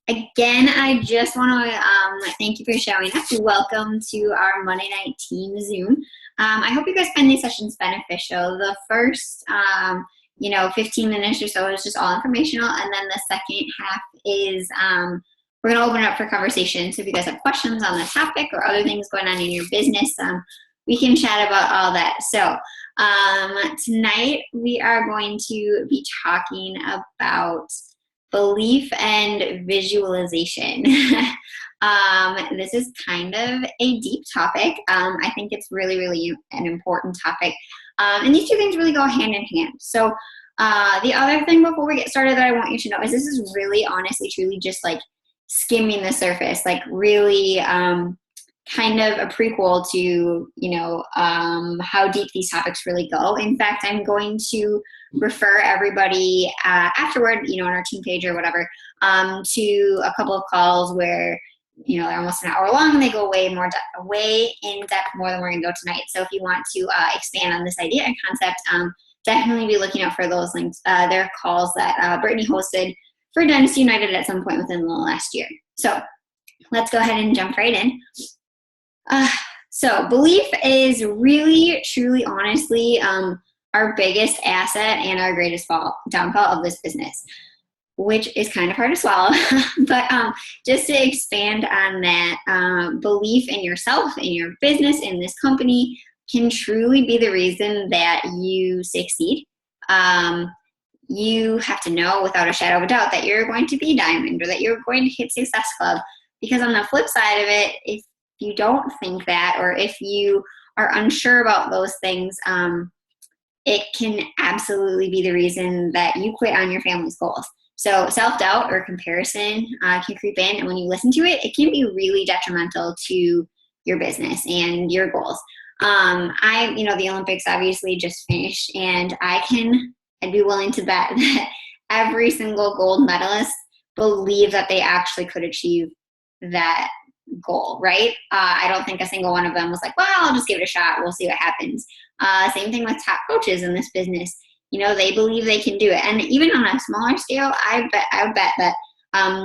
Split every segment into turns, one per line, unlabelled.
Again, I just want to thank you for showing up. Welcome to our Monday Night Team Zoom. I hope you guys find these sessions beneficial. The first, 15 minutes or so is just all informational, and then the second half is we're going to open it up for conversation. So if you guys have questions on the topic or other things going on in your business, we can chat about all that. So tonight we are going to be talking about belief and visualization. This is kind of a deep topic. I think it's really, really an important topic. And these two things really go hand in hand. So the other thing before we get started that I want you to know is this is really, honestly, truly just like skimming the surface, like really kind of a prequel to, how deep these topics really go. In fact, I'm going to refer everybody afterward, on our team page or whatever, to a couple of calls where, they're almost an hour long and they go way in depth more than we're going to go tonight. So if you want to expand on this idea and concept, definitely be looking out for those links. There are calls that Brittany hosted for Dynasty United at some point within the last year. So let's go ahead and jump right in. So belief is really, truly, honestly, our biggest asset and our greatest downfall of this business, which is kind of hard to swallow. But just to expand on that, belief in yourself, in your business, in this company can truly be the reason that you succeed. You have to know without a shadow of a doubt that you're going to be diamond or that you're going to hit Success Club. Because on the flip side of it, if you don't think that, or if you are unsure about those things, it can absolutely be the reason that you quit on your family's goals. So self-doubt or comparison can creep in, and when you listen to it, it can be really detrimental to your business and your goals. The Olympics obviously just finished, and I'd be willing to bet that every single gold medalist believe that they actually could achieve that goal, right? I don't think a single one of them was like, well, I'll just give it a shot. We'll see what happens. Same thing with top coaches in this business. They believe they can do it. And even on a smaller scale, I would bet that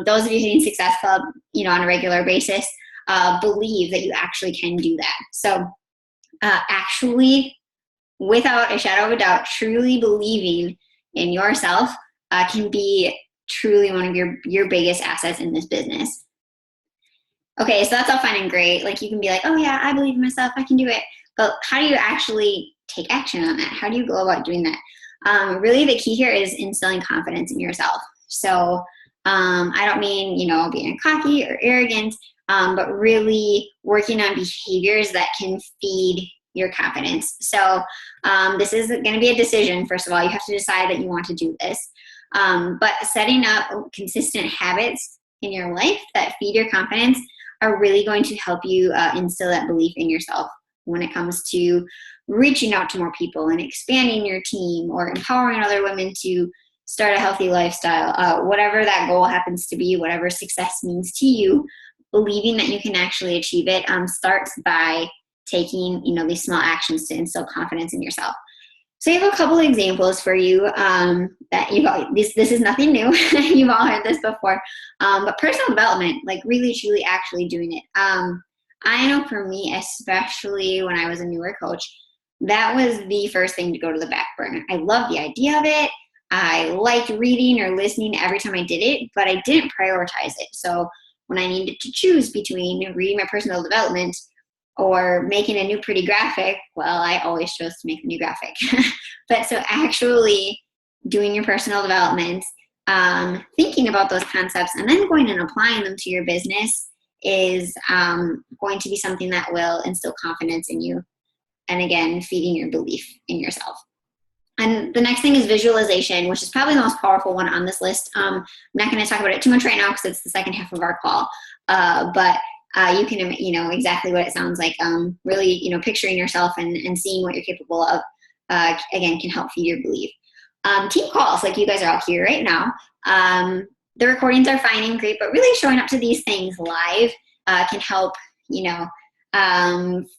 those of you hitting Success Club, on a regular basis, believe that you actually can do that. So actually, without a shadow of a doubt, truly believing in yourself can be truly one of your biggest assets in this business. Okay, so that's all fine and great. Like, you can be like, oh yeah, I believe in myself, I can do it. But how do you actually take action on that? How do you go about doing that? Really, the key here is instilling confidence in yourself. So I don't mean, being cocky or arrogant, but really working on behaviors that can feed your confidence. So this is going to be a decision. First of all, you have to decide that you want to do this. But setting up consistent habits in your life that feed your confidence are really going to help you instill that belief in yourself when it comes to reaching out to more people and expanding your team or empowering other women to start a healthy lifestyle. Whatever that goal happens to be, whatever success means to you, believing that you can actually achieve it starts by taking these small actions to instill confidence in yourself. So I have a couple of examples for you that this is nothing new. You've all heard this before. But personal development, like really, truly actually doing it. I know for me, especially when I was a newer coach, that was the first thing to go to the back burner. I loved the idea of it. I liked reading or listening every time I did it, but I didn't prioritize it. So when I needed to choose between reading my personal development or making a new pretty graphic, well, I always chose to make a new graphic. But so actually doing your personal development, thinking about those concepts, and then going and applying them to your business is going to be something that will instill confidence in you. And again, feeding your belief in yourself. And the next thing is visualization, which is probably the most powerful one on this list. I'm not going to talk about it too much right now because it's the second half of our call. But you can, exactly what it sounds like. Really, picturing yourself and seeing what you're capable of, again, can help feed your belief. Team calls, like you guys are all here right now. The recordings are fine and great, but really showing up to these things live can help,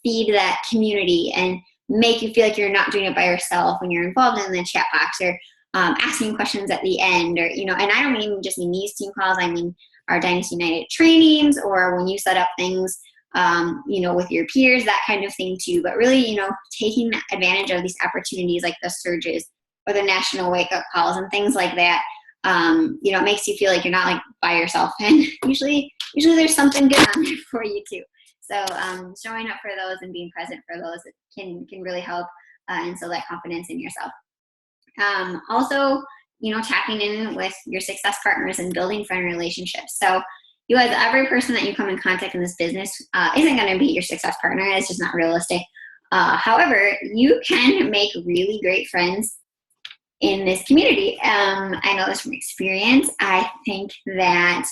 feed that community and make you feel like you're not doing it by yourself when you're involved in the chat box or asking questions at the end, or, and I don't even just mean these team calls. I mean our Dynasty United trainings, or when you set up things, with your peers, that kind of thing too. But really, taking advantage of these opportunities like the surges or the national wake up calls and things like that, it makes you feel like you're not like by yourself. And usually there's something good on there for you too. So showing up for those and being present for those can really help instill that confidence in yourself. Also, tapping in with your success partners and building friend relationships. So you guys, every person that you come in contact in this business isn't going to be your success partner. It's just not realistic. However, you can make really great friends in this community. I know this from experience. I think that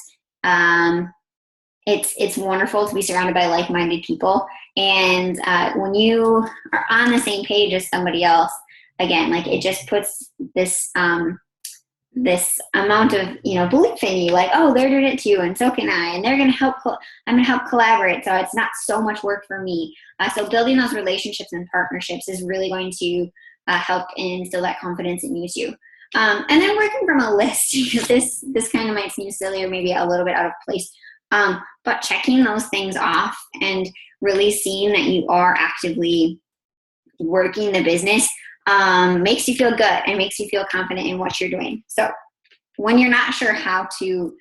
it's wonderful to be surrounded by like-minded people. And when you are on the same page as somebody else, again, like it just puts this this amount of belief in you, like, oh, they're doing it too, and so can I, and they're going to help. I'm going to help collaborate, so it's not so much work for me. So building those relationships and partnerships is really going to help instill that confidence in you too. And then working from a list, this kind of might seem silly or maybe a little bit out of place, but checking those things off and really seeing that you are actively working the business makes you feel good and makes you feel confident in what you're doing. So when you're not sure how to,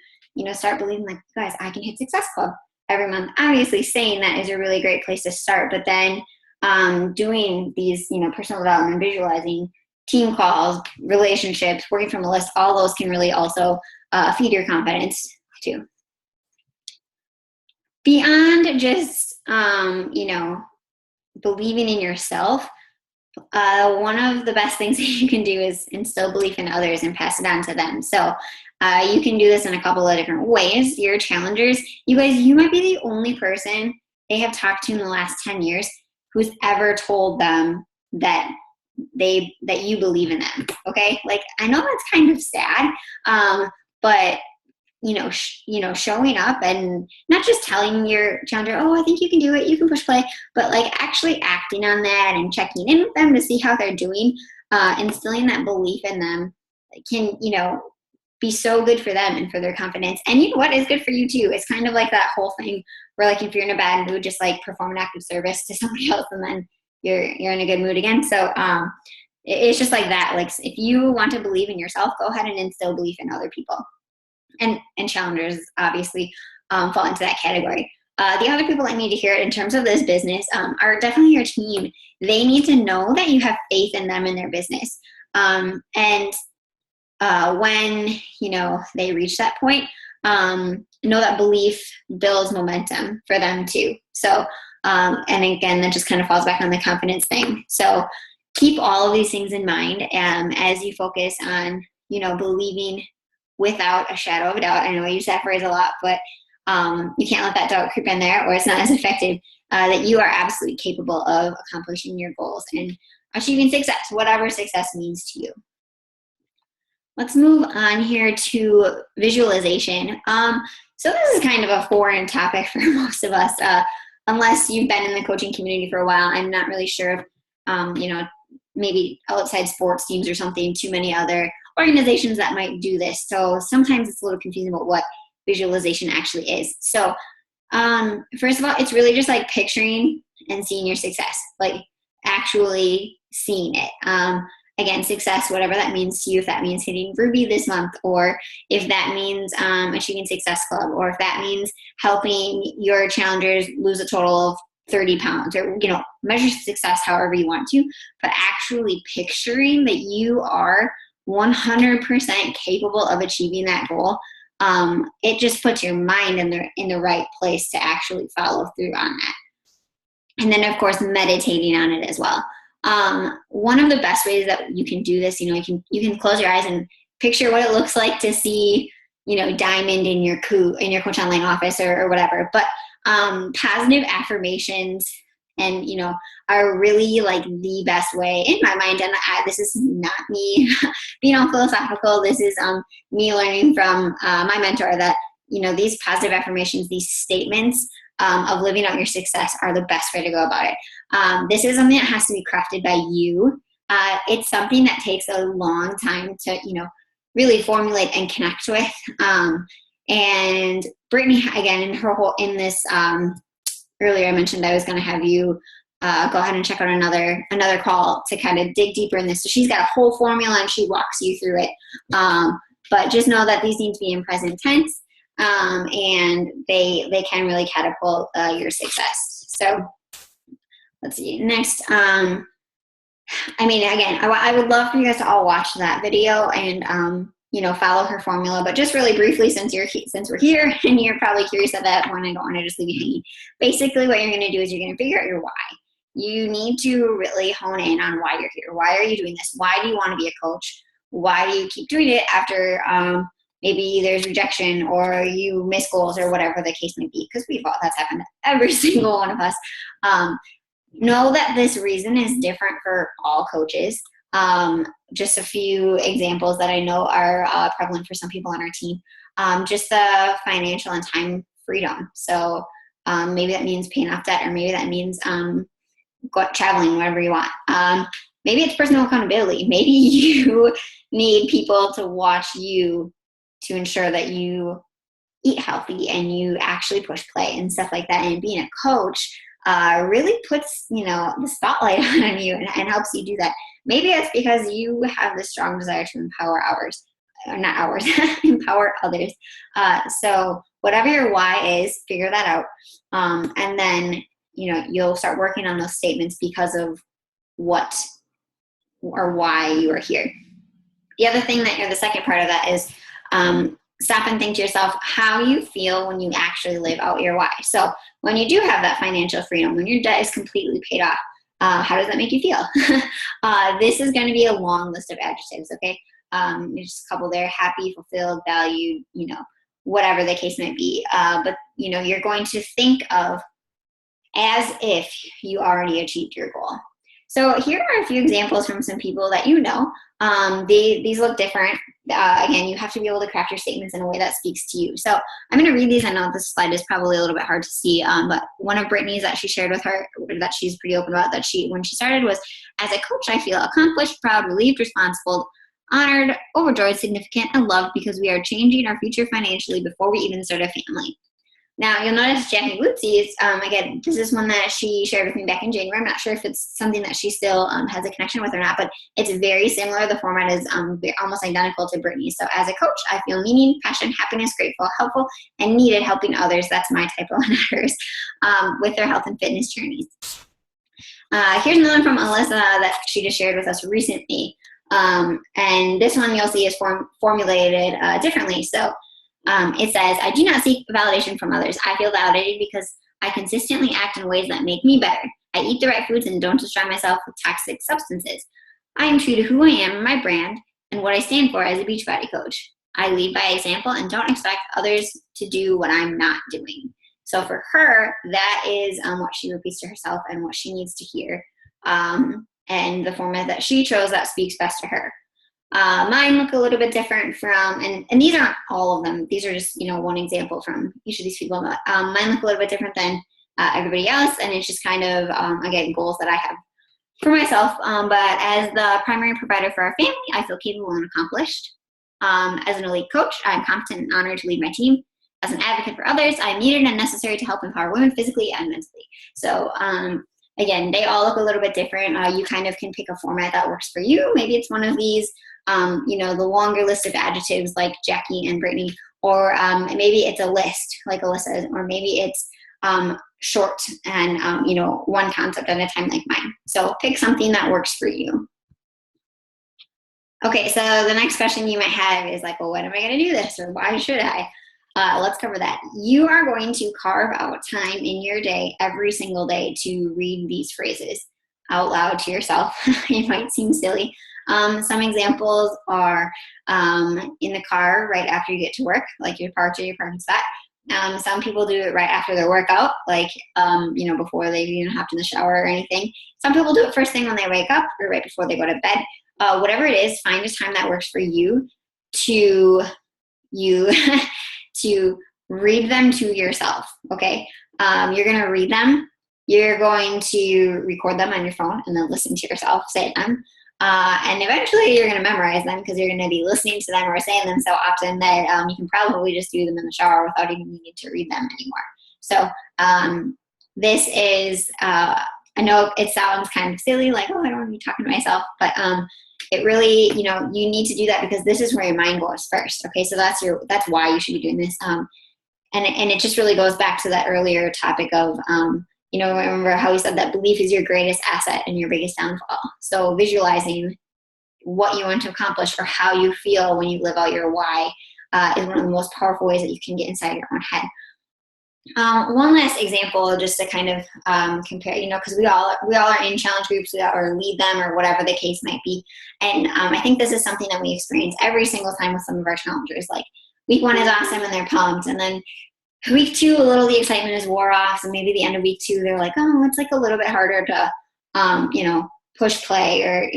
start believing like, guys, I can hit Success Club every month. Obviously saying that is a really great place to start, but then doing these, personal development, visualizing, team calls, relationships, working from a list, all those can really also feed your confidence too. Beyond just, believing in yourself, one of the best things that you can do is instill belief in others and pass it on to them. So you can do this in a couple of different ways. Your challengers, you guys, you might be the only person they have talked to in the last 10 years who's ever told them that you believe in them. Okay. Like, I know that's kind of sad. But showing up and not just telling your challenger, oh, I think you can do it, you can push play, but like actually acting on that and checking in with them to see how they're doing, instilling that belief in them can, be so good for them and for their confidence. And you know what is good for you too? It's kind of like that whole thing where like if you're in a bad mood, just like perform an act of service to somebody else and then you're in a good mood again. So it's just like that. Like if you want to believe in yourself, go ahead and instill belief in other people. And challengers obviously fall into that category. The other people that need to hear it in terms of this business are definitely your team. They need to know that you have faith in them and their business. And when, they reach that point, know that belief builds momentum for them too. So, and again, that just kind of falls back on the confidence thing. So keep all of these things in mind as you focus on, believing without a shadow of a doubt. I know I use that phrase a lot, but you can't let that doubt creep in there or it's not as effective, that you are absolutely capable of accomplishing your goals and achieving success, whatever success means to you. Let's move on here to visualization. So this is kind of a foreign topic for most of us, unless you've been in the coaching community for a while. I'm not really sure if, maybe outside sports teams or something, too many other organizations that might do this. So sometimes it's a little confusing about what visualization actually is. So first of all, it's really just like picturing and seeing your success, like actually seeing it. Again, success, whatever that means to you, if that means hitting Ruby this month, or if that means achieving Success Club, or if that means helping your challengers lose a total of 30 pounds, or, measure success however you want to, but actually picturing that you are 100% capable of achieving that goal, it just puts your mind in the right place to actually follow through on that. And then, of course, meditating on it as well. One of the best ways that you can do this, you can close your eyes and picture what it looks like to see, Diamond in your Coach Online office or whatever. But positive affirmations and, are really like the best way in my mind. And this is not me being all philosophical. This is me learning from my mentor that, these positive affirmations, these statements of living out your success are the best way to go about it. This is something that has to be crafted by you. It's something that takes a long time to, really formulate and connect with. And Brittany, again, in this, earlier I mentioned I was going to have you go ahead and check out another call to kind of dig deeper in this. So she's got a whole formula and she walks you through it. But just know that these need to be in present tense, and they can really catapult your success. So let's see. Next, I mean, again, I would love for you guys to all watch that video and follow her formula. But just really briefly, since we're here and you're probably curious at that point, I don't want to just leave you hanging. Basically, what you're going to do is you're going to figure out your why. You need to really hone in on why you're here. Why are you doing this? Why do you want to be a coach? Why do you keep doing it after maybe there's rejection or you miss goals or whatever the case may be? Because that's happened to every single one of us. Know that this reason is different for all coaches. Just a few examples that I know are prevalent for some people on our team. Just the financial and time freedom. So maybe that means paying off debt, or maybe that means traveling, whatever you want. Maybe it's personal accountability. Maybe you need people to watch you to ensure that you eat healthy and you actually push play and stuff like that. And being a coach really puts, the spotlight on you and helps you do that. Maybe it's because you have this strong desire to empower empower others. So whatever your why is, figure that out. And then, you'll start working on those statements because of what or why you are here. The other thing the second part of that is stop and think to yourself how you feel when you actually live out your why. So when you do have that financial freedom, when your debt is completely paid off, how does that make you feel? This is going to be a long list of adjectives, okay? There's just a couple there: happy, fulfilled, valued, whatever the case might be. But, you're going to think of as if you already achieved your goal. So here are a few examples from some people that these look different. Again, you have to be able to craft your statements in a way that speaks to you. So I'm going to read these. I know this slide is probably a little bit hard to see, but one of Brittany's that she shared with her, that she's pretty open about, when she started, was, as a coach, I feel accomplished, proud, relieved, responsible, honored, overjoyed, significant, and loved because we are changing our future financially before we even start a family. Now, you'll notice Jackie Lutz's, again, this is one that she shared with me back in January. I'm not sure if it's something that she still has a connection with or not, but it's very similar. The format is almost identical to Brittany's. So as a coach, I feel meaning, passion, happiness, grateful, helpful, and needed helping others. That's my typo and hers, with their health and fitness journeys. Here's another one from Alyssa that she just shared with us recently. And this one you'll see is formulated differently. So it says, I do not seek validation from others. I feel validated because I consistently act in ways that make me better. I eat the right foods and don't destroy myself with toxic substances. I am true to who I am and my brand and what I stand for as a Beachbody coach. I lead by example and don't expect others to do what I'm not doing. So for her, that is what she repeats to herself and what she needs to hear. And the format that she chose that speaks best to her. Mine look a little bit different from, and these aren't all of them. These are just, one example from each of these people. Mine look a little bit different than everybody else. And it's just kind of, again, goals that I have for myself. But as the primary provider for our family, I feel capable and accomplished. As an elite coach, I'm competent and honored to lead my team. As an advocate for others, I am needed and necessary to help empower women physically and mentally. So, again, they all look a little bit different. You kind of can pick a format that works for you. Maybe it's one of these, the longer list of adjectives like Jackie and Brittany, or maybe it's a list like Alyssa, or maybe it's short and, one concept at a time like mine. So pick something that works for you. Okay, so the next question you might have is like, well, when am I going to do this? Or why should I? Let's cover that. You are going to carve out time in your day, every single day, to read these phrases out loud to yourself. It might seem silly. Some examples are in the car right after you get to work, like your park or your parking spot. Some people do it right after their workout, like, before they even hopped in the shower or anything. Some people do it first thing when they wake up or right before they go to bed. Whatever it is, find a time that works for you to to read them to yourself, okay? You're going to read them. You're going to record them on your phone and then listen to yourself say them. And eventually you're going to memorize them because you're going to be listening to them or saying them so often that you can probably just do them in the shower without even needing to read them anymore. So this is, I know it sounds kind of silly, like, oh, I don't want to be talking to myself, but it really, you know, you need to do that because this is where your mind goes first. Okay, so that's why you should be doing this. And it just really goes back to that earlier topic of, you know, remember how we said that belief is your greatest asset and your biggest downfall. So visualizing what you want to accomplish or how you feel when you live out your why is one of the most powerful ways that you can get inside your own head. One last example, just to kind of compare, you know, because we all are in challenge groups or lead them or whatever the case might be. And I think this is something that we experience every single time with some of our challengers. Like week 1 is awesome and they're pumped. And then week 2, a little of the excitement is wore off. And maybe the end of week 2, they're like, oh, it's like a little bit harder to, you know, push play, or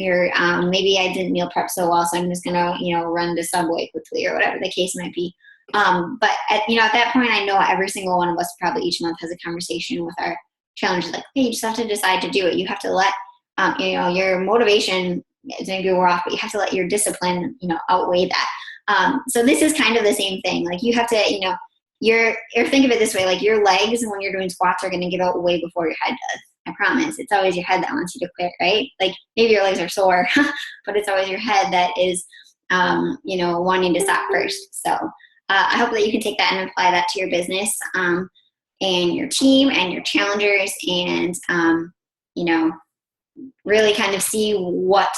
maybe I didn't meal prep so well, so I'm just going to, you know, run to Subway quickly or whatever the case might be. But at that point, I know every single one of us probably each month has a conversation with our challenges, like, hey, you just have to decide to do it. You have to let, you know, your motivation is maybe wore off, but you have to let your discipline, you know, outweigh that. So this is kind of the same thing. Like you have to, you know, think of it this way, like your legs when you're doing squats are going to give out way before your head does. I promise. It's always your head that wants you to quit, right? Like maybe your legs are sore, but it's always your head that is, you know, wanting to stop first. So I hope that you can take that and apply that to your business and your team and your challengers, and, you know, really kind of see what,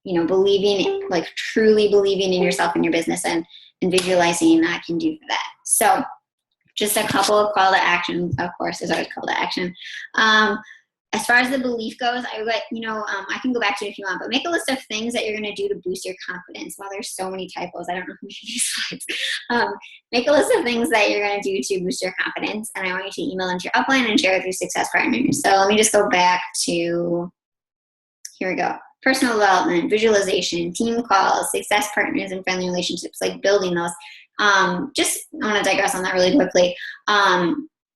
you know, believing, like truly believing in yourself and your business and visualizing that can do for that. So just a couple of call to action. Of course, there's always call to action. As far as the belief goes, I would, you know, I can go back to it if you want, but make a list of things that you're going to do to boost your confidence. Wow, there's so many typos. I don't know who made these slides. Make a list of things that you're going to do to boost your confidence, and I want you to email into your upline and share with your success partners. So let me just go back to, here we go. Personal development, visualization, team calls, success partners, and friendly relationships, like building those. Just, I want to digress on that really quickly.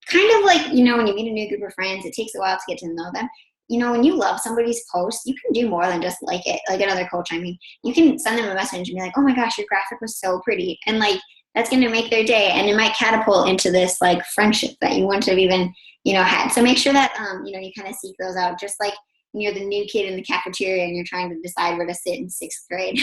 Kind of like, you know, when you meet a new group of friends, it takes a while to get to know them. You know, when you love somebody's post, you can do more than just like it. Like another coach, I mean, you can send them a message and be like, oh my gosh, your graphic was so pretty. And like, that's going to make their day. And it might catapult into this like friendship that you wouldn't have even, you know, had. So make sure that, you know, you kind of seek those out. Just like when you're the new kid in the cafeteria and you're trying to decide where to sit in 6th grade.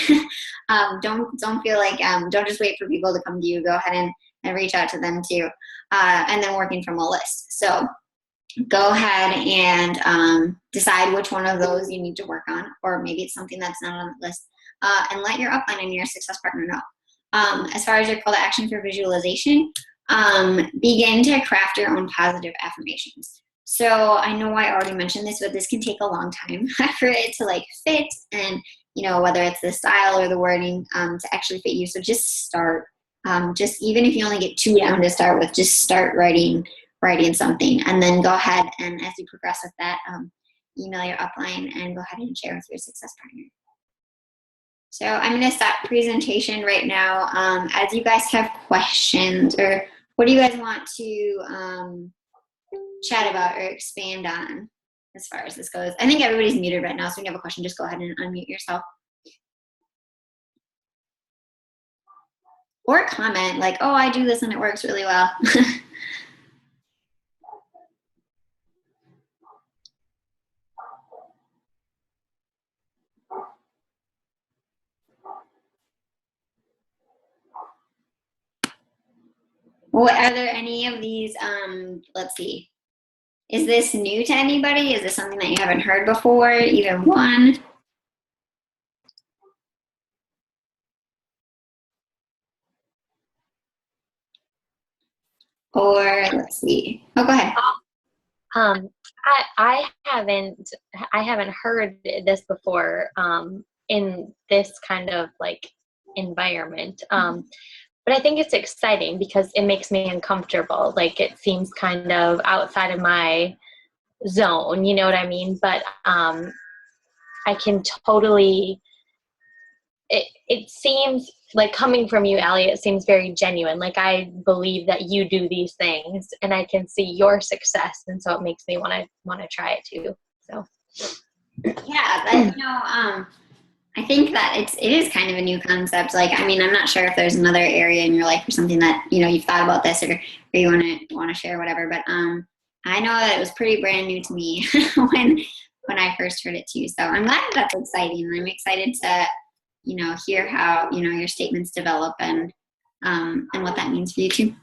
Don't feel like, don't just wait for people to come to you. Go ahead and reach out to them too. And then working from a list. So go ahead and decide which one of those you need to work on, or maybe it's something that's not on the list, and let your upline and your success partner know. As far as your call to action for visualization, begin to craft your own positive affirmations. So I know I already mentioned this, but this can take a long time for it to like fit, and you know, whether it's the style or the wording to actually fit you. So just start. Just even if you only get 2 down to start with, just start writing something, and then go ahead and as you progress with that, email your upline and go ahead and share with your success partner. So I'm going to stop presentation right now. As you guys have questions, or what do you guys want to chat about or expand on as far as this goes? I think everybody's muted right now, so if you have a question, just go ahead and unmute yourself. Or comment like, oh, I do this and it works really well. What are there any of these, let's see. Is this new to anybody? Is this something that you haven't heard before? Either one? Or let's see. Oh, go ahead.
I haven't heard this before in this kind of like environment. But I think it's exciting because it makes me uncomfortable. Like it seems kind of outside of my zone, you know what I mean? But I can totally, it seems like coming from you, Allie, it seems very genuine. Like I believe that you do these things and I can see your success. And so it makes me want to try it too. So.
Yeah, but, you know, I think that it is kind of a new concept. Like, I mean, I'm not sure if there's another area in your life or something that, you know, you've thought about this, or you want to share, whatever. But I know that it was pretty brand new to me when I first heard it too. So I'm glad that that's exciting. I'm excited to, you know, hear how, you know, your statements develop and what that means for you too.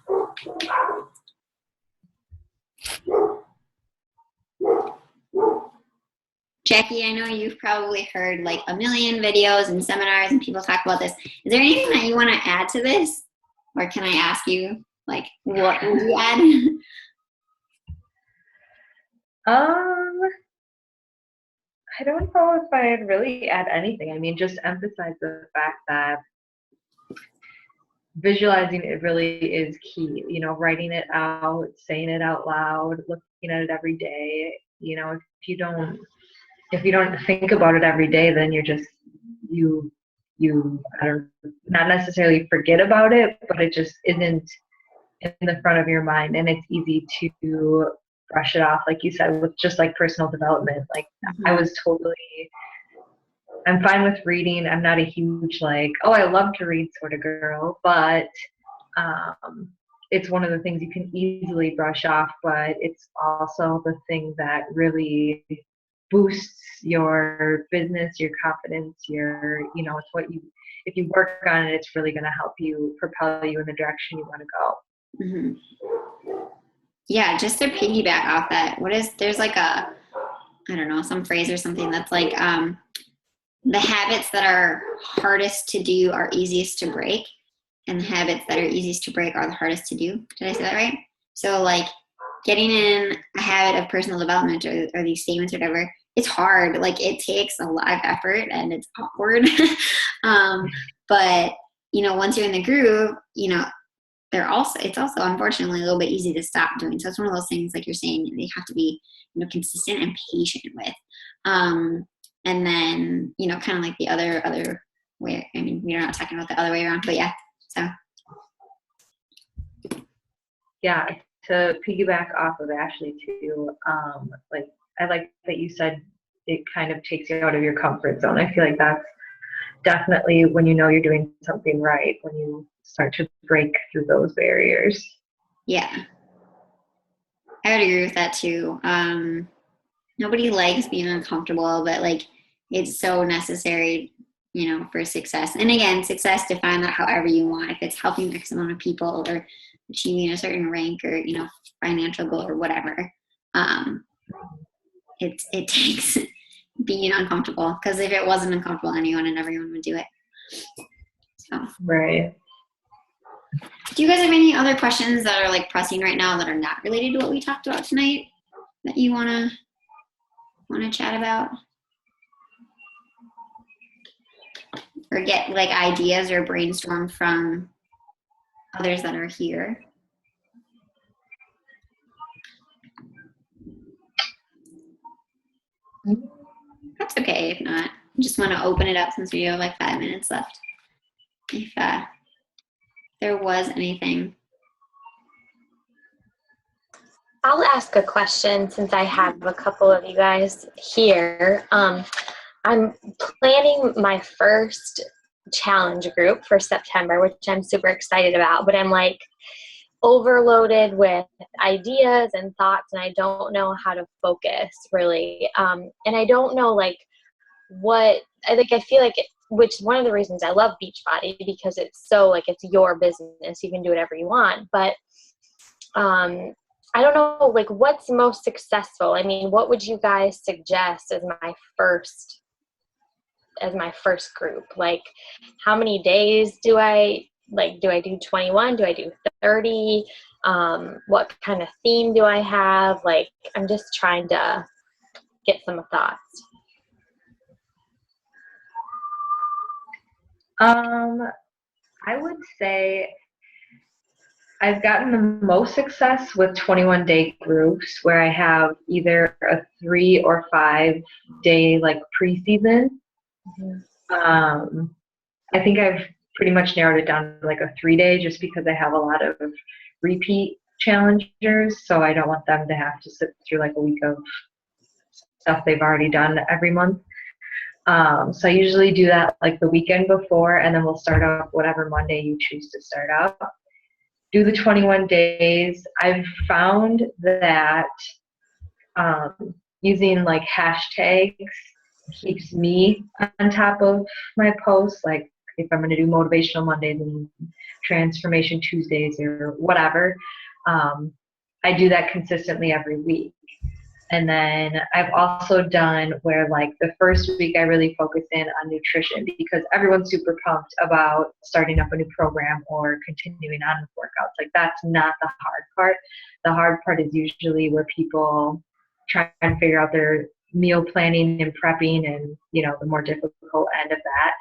Jackie, I know you've probably heard like a million videos and seminars and people talk about this. Is there anything that you want to add to this? Or can I ask you, like, what would you add?
I don't know if I'd really add anything. I mean, just emphasize the fact that visualizing it really is key. You know, writing it out, saying it out loud, looking at it every day. You know, if you don't think about it every day, then you're just you I don't, not necessarily forget about it, but it just isn't in the front of your mind, and it's easy to brush it off, like you said, with just like personal development. Like I'm fine with reading. I'm not a huge like, oh, I love to read sort of girl, but it's one of the things you can easily brush off, but it's also the thing that really boosts your business, your confidence, you know, it's what if you work on it, it's really going to help you propel you in the direction you want to go.
Mm-hmm. Yeah, just to piggyback off that, there's like I don't know, some phrase or something that's like, the habits that are hardest to do are easiest to break, and the habits that are easiest to break are the hardest to do. Did I say that right? So like getting in a habit of personal development or these statements or whatever, it's hard. Like it takes a lot of effort and it's awkward. But you know, once you're in the groove, you know, it's also unfortunately a little bit easy to stop doing. So it's one of those things, like you're saying, they have to be, you know, consistent and patient with. And then, you know, kind of like the other way. I mean, we're not talking about the other way around, but yeah. So
yeah, to piggyback off of Ashley too, like I like that you said it kind of takes you out of your comfort zone. I feel like that's definitely when you know you're doing something right, when you start to break through those barriers.
Yeah, I would agree with that too. Nobody likes being uncomfortable, but like it's so necessary, you know, for success. And again, success, define that however you want. If it's helping X amount of people or achieving a certain rank or, you know, financial goal or whatever, it takes being uncomfortable, because if it wasn't uncomfortable, anyone and everyone would do it. So
right.
do you guys have any other questions that are like pressing right now that are not related to what we talked about tonight that you want to chat about, or get like ideas or brainstorm from others that are here? That's okay if not. I just want to open it up since we have like 5 minutes left. If there was anything.
I'll ask a question since I have a couple of you guys here. I'm planning my first challenge group for September, which I'm super excited about, but I'm like overloaded with ideas and thoughts, and I don't know how to focus really. And I don't know like what I feel like which is one of the reasons I love Beachbody, because it's so like it's your business, you can do whatever you want, but I don't know like what's most successful. I mean, what would you guys suggest as my first group? Like how many days do I do 21? Do I do 30? What kind of theme do I have? Like, I'm just trying to get some thoughts.
I would say I've gotten the most success with 21-day groups where I have either a 3 or 5 day like preseason. Mm-hmm. I think I've pretty much narrowed it down to like a 3-day, just because I have a lot of repeat challengers, so I don't want them to have to sit through like a week of stuff they've already done every month. So I usually do that like the weekend before, and then we'll start up whatever Monday you choose to start up. Do the 21 days. I've found that using like hashtags keeps me on top of my posts. Like if I'm going to do motivational Mondays and transformation Tuesdays or whatever, I do that consistently every week. And then I've also done where like the first week I really focus in on nutrition because everyone's super pumped about starting up a new program or continuing on with workouts. Like that's not the hard part. The hard part is usually where people try and figure out their meal planning and prepping and, you know, the more difficult end of that.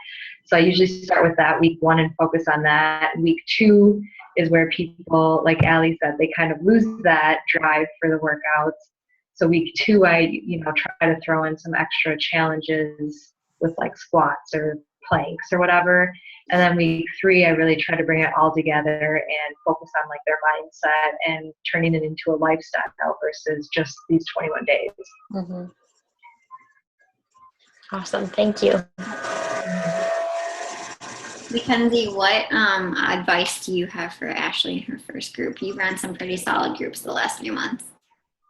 So I usually start with that week 1 and focus on that. Week 2 is where people, like Allie said, they kind of lose that drive for the workouts. So week 2, I, you know, try to throw in some extra challenges with like squats or planks or whatever. And then week 3, I really try to bring it all together and focus on like their mindset and turning it into a lifestyle versus just these 21 days.
Mm-hmm. Awesome. Thank you.
Mackenzie, what advice do you have for Ashley in her first group? You've run some pretty solid groups the last few months.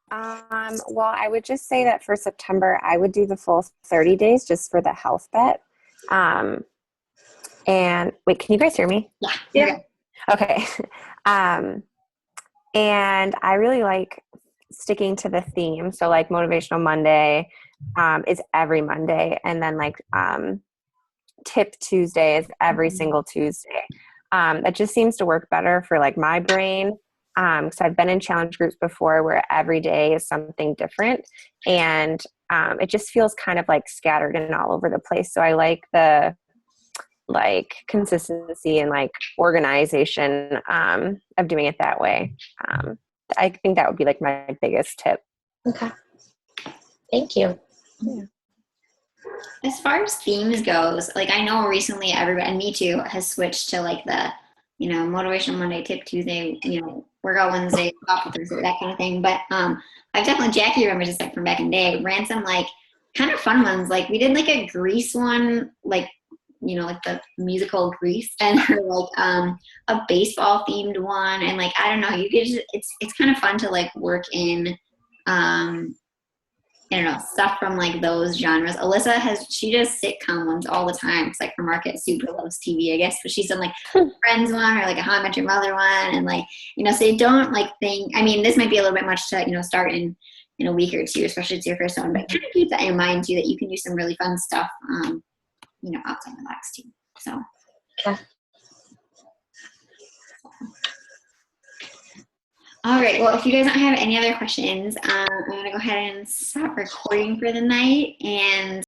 Well, I would just say that for September, I would do the full 30 days just for the health bet. And wait, can you guys hear me?
Yeah.
Okay. And I really like sticking to the theme. So like Motivational Monday is every Monday. And then like Tip Tuesday is every single Tuesday. That just seems to work better for like my brain. So I've been in challenge groups before where every day is something different, and it just feels kind of like scattered and all over the place. So I like the like consistency and like organization of doing it that way. I think that would be like my biggest tip.
Okay. Thank you.
Yeah.
As far as themes goes, like I know recently everybody, and me too, has switched to like the, you know, Motivational Monday, Tip Tuesday, you know, Workout Wednesday, Coffee Thursday, that kind of thing. But I've definitely, Jackie remembers this like from back in the day, ran some like kind of fun ones. Like we did like a Grease one, like, you know, like the musical Grease, and like a baseball themed one, and like I don't know, you get it's kind of fun to like work in I don't know, stuff from like those genres. Alyssa she does sitcom ones all the time. It's like her market super loves TV, I guess, but she's done like Friends one or like a How I Met Your Mother one, and like, you know, so you don't like think, I mean, this might be a little bit much to, you know, start in a week or two, especially if it's your first one, but kind of keep that in mind too, that you can do some really fun stuff, you know, outside the box too. So.
Okay.
All right. Well, if you guys don't have any other questions, I'm going to go ahead and stop recording for the night. And